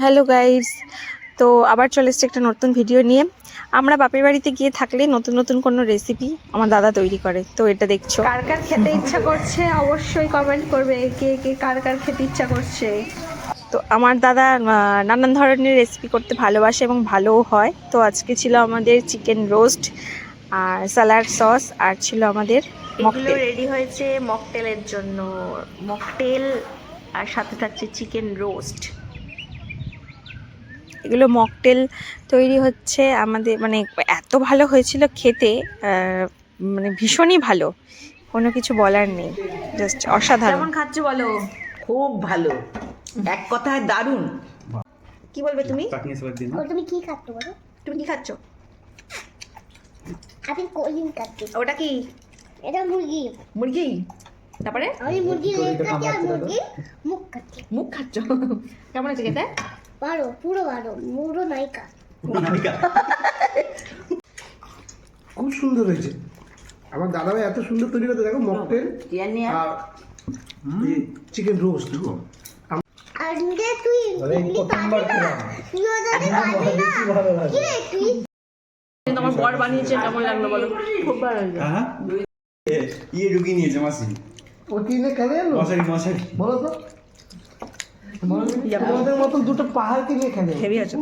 Hello guys, তো আবার চলে এসেছি একটা নতুন ভিডিও নিয়ে। আমরা বাপের বাড়িতে গিয়ে থাকলে নতুন নতুন কোনো রেসিপি আমার দাদা তৈরি করে, তো এটা দেখছো। কার কার খেতে ইচ্ছা করছে অবশ্যই কমেন্ট করবে, কে কে কার কার খেতে ইচ্ছা করছে। তো আমার দাদা নানান ধরনের রেসিপি করতে ভালোবাসে এবং ভালোও হয়। তো আজকে ছিল আমাদের চিকেন রোস্ট আর স্যালাড সস, আর ছিল আমাদের মকটেল। রেডি হয়েছে মকটেলের জন্য, মকটেল আর সাথে থাকছে চিকেন রোস্ট। এগুলো মকটেল তৈরি হচ্ছে আমাদের, মানে এত ভালো হয়েছিল খেতে, মানে ভীষণই ভালো, কোনো কিছু বলার নেই, জাস্ট অসাধারণ। কেমন খাচ্ছ বলো? খুব ভালো, এক কথায় দারুণ। কি বলবে তুমি? তুমি কি খাচ্ছ বলো? তুমি কি খাচ্ছ? আমি কোলিং খাচ্ছি। ওটা কি? এটা মুরগি। মুরগি? তারপরে আমি মুরগি লেগ খাচ্ছি আর মুরগি মুখ খাচ্ছি। মুখ খাচ্ছ? কেমন আছে খেতে? ভালো, পুরো ভালো, পুরো নায়িকা। খুব সুন্দর হয়েছে। আমার দাদা ভাই এত সুন্দর তৈরি করতে, দেখো মকটেল আর চিকেন রোস্ট। আজকে তুই প্রথমবার খেলাম। তুই ওটাকে পারবি না। কি রে তুই? আমার বর বানিয়েছে, কেমন লাগলো বলো? খুব ভালো লাগলো। হ্যাঁ ইয়ে ঢুকিয়ে নিয়েছে মাসি। ও কিনে খেলে এলো? মশারি বলো তো, আমাদের মতন দুটো পাহাড় কিনে খেলে। হেভি আছে।